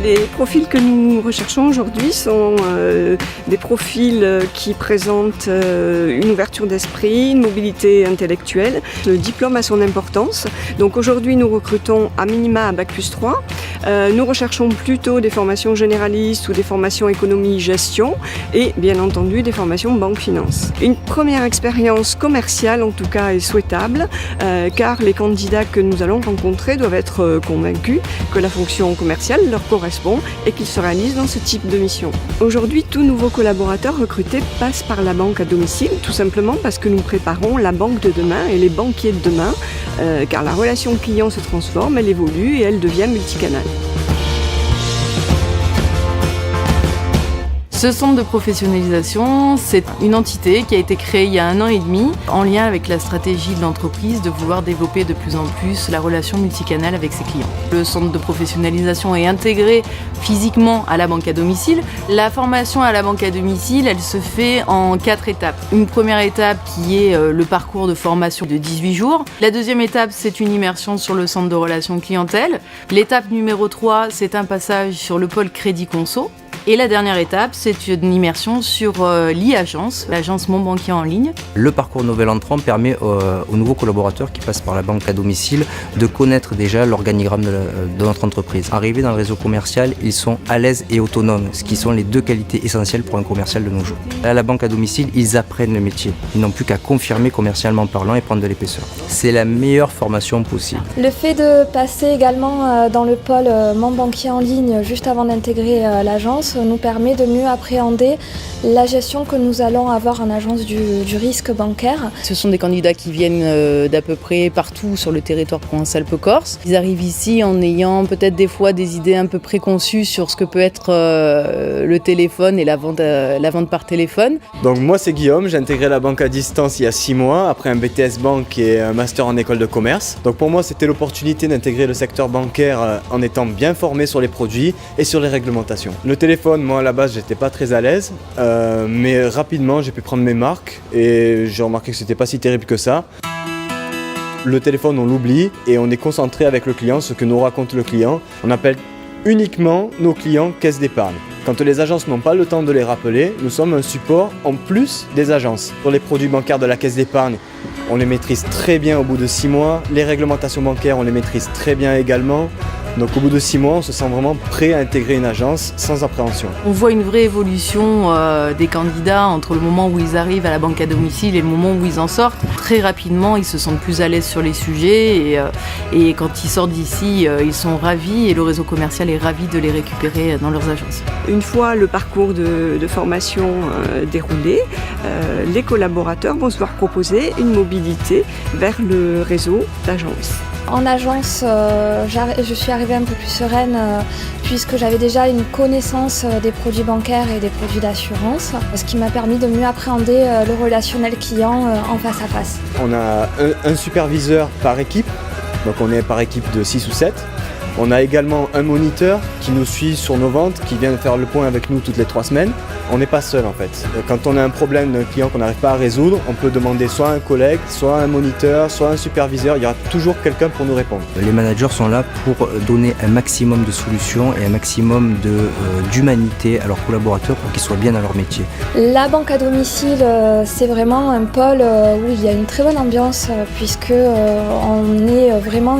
Les profils que nous recherchons aujourd'hui sont des profils qui présentent une ouverture d'esprit, une mobilité intellectuelle. Le diplôme a son importance. Donc aujourd'hui, nous recrutons à minima à Bac+3. Nous recherchons plutôt des formations généralistes ou des formations économie-gestion et bien entendu des formations banque-finance. Une première expérience commerciale en tout cas est souhaitable car les candidats que nous allons rencontrer doivent être convaincus que la fonction commerciale leur correspond et qu'ils se réalisent dans ce type de mission. Aujourd'hui, tout nouveau collaborateur recruté passe par la banque à domicile, tout simplement parce que nous préparons la banque de demain et les banquiers de demain, car la relation client se transforme, elle évolue et elle devient multicanale. Ce centre de professionnalisation, c'est une entité qui a été créée il y a 1 an et demi en lien avec la stratégie de l'entreprise de vouloir développer de plus en plus la relation multicanale avec ses clients. Le centre de professionnalisation est intégré physiquement à la banque à domicile. La formation à la banque à domicile, elle se fait en 4 étapes. Une première étape qui est le parcours de formation de 18 jours. La deuxième étape, c'est une immersion sur le centre de relations clientèle. L'étape numéro 3, c'est un passage sur le pôle Crédit Conso. Et la dernière étape, c'est une immersion sur l'e-agence, l'agence Mon Banquier en ligne. Le parcours Nouvel Entrant permet aux nouveaux collaborateurs qui passent par la banque à domicile de connaître déjà l'organigramme de notre entreprise. Arrivés dans le réseau commercial, ils sont à l'aise et autonomes, ce qui sont les 2 qualités essentielles pour un commercial de nos jours. À la banque à domicile, ils apprennent le métier. Ils n'ont plus qu'à confirmer commercialement parlant et prendre de l'épaisseur. C'est la meilleure formation possible. Le fait de passer également dans le pôle Mon Banquier en ligne juste avant d'intégrer l'agence nous permet de mieux appréhender la gestion que nous allons avoir en agence du risque bancaire. Ce sont des candidats qui viennent d'à peu près partout sur le territoire Provence-Alpes-Corse. Ils arrivent ici en ayant peut-être des fois des idées un peu préconçues sur ce que peut être le téléphone et la vente par téléphone. Donc moi c'est Guillaume, j'ai intégré la banque à distance il y a 6 mois après un BTS Banque et un master en école de commerce. Donc pour moi c'était l'opportunité d'intégrer le secteur bancaire en étant bien formé sur les produits et sur les réglementations. Le téléphone, moi à la base j'étais pas très à l'aise, mais rapidement j'ai pu prendre mes marques et j'ai remarqué que c'était pas si terrible que ça. Le téléphone on l'oublie et on est concentré avec le client, ce que nous raconte le client. On appelle uniquement nos clients caisse d'épargne. Quand les agences n'ont pas le temps de les rappeler, nous sommes un support en plus des agences. Pour les produits bancaires de la caisse d'épargne, on les maîtrise très bien au bout de 6 mois. Les réglementations bancaires, on les maîtrise très bien également. Donc au bout de 6 mois, on se sent vraiment prêt à intégrer une agence sans appréhension. On voit une vraie évolution des candidats entre le moment où ils arrivent à la banque à domicile et le moment où ils en sortent. Très rapidement, ils se sentent plus à l'aise sur les sujets et quand ils sortent d'ici, ils sont ravis et le réseau commercial est ravi de les récupérer dans leurs agences. Une fois le parcours de formation déroulé, les collaborateurs vont se voir proposer une mobilité vers le réseau d'agences. En agence, je suis arrivée un peu plus sereine puisque j'avais déjà une connaissance des produits bancaires et des produits d'assurance, ce qui m'a permis de mieux appréhender le relationnel client en face à face. On a un superviseur par équipe, donc on est par équipe de 6 ou 7. On a également un moniteur qui nous suit sur nos ventes, qui vient faire le point avec nous toutes les 3 semaines. On n'est pas seul en fait. Quand on a un problème d'un client qu'on n'arrive pas à résoudre, on peut demander soit un collègue, soit un moniteur, soit un superviseur. Il y aura toujours quelqu'un pour nous répondre. Les managers sont là pour donner un maximum de solutions et un maximum d'humanité à leurs collaborateurs pour qu'ils soient bien dans leur métier. La banque à domicile, c'est vraiment un pôle où il y a une très bonne ambiance puisque on est vraiment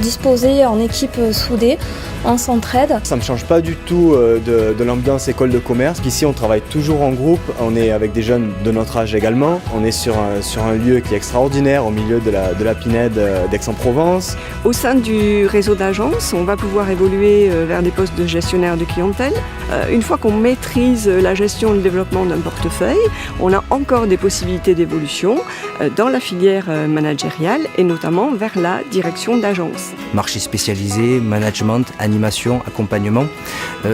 disposé en équipe soudée, on s'entraide. Ça ne me change pas du tout de l'ambiance école de commerce. Ici, on travaille toujours en groupe. On est avec des jeunes de notre âge également. On est sur un lieu qui est extraordinaire au milieu de la Pinède d'Aix-en-Provence. Au sein du réseau d'agences, on va pouvoir évoluer vers des postes de gestionnaire de clientèle. Une fois qu'on maîtrise la gestion et le développement d'un portefeuille, on a encore des possibilités d'évolution dans la filière managériale et notamment vers la direction d'agence. Marché spécialisé, management, animation, accompagnement.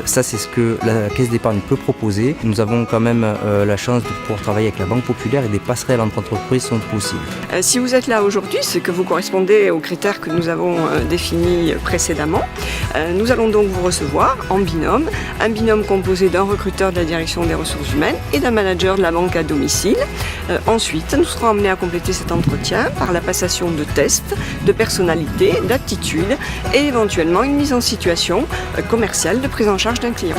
Ça, c'est ce que la Caisse d'épargne peut proposer. Nous avons quand même la chance de pouvoir travailler avec la Banque Populaire et des passerelles entre entreprises sont possibles. Si vous êtes là aujourd'hui, c'est que vous correspondez aux critères que nous avons définis précédemment. Nous allons donc vous recevoir en binôme, un binôme composé d'un recruteur de la direction des ressources humaines et d'un manager de la banque à domicile. Ensuite, nous serons amenés à compléter cet entretien par la passation de tests de personnalité, d'aptitude et éventuellement une mise en situation commerciale de prise en charge d'un client.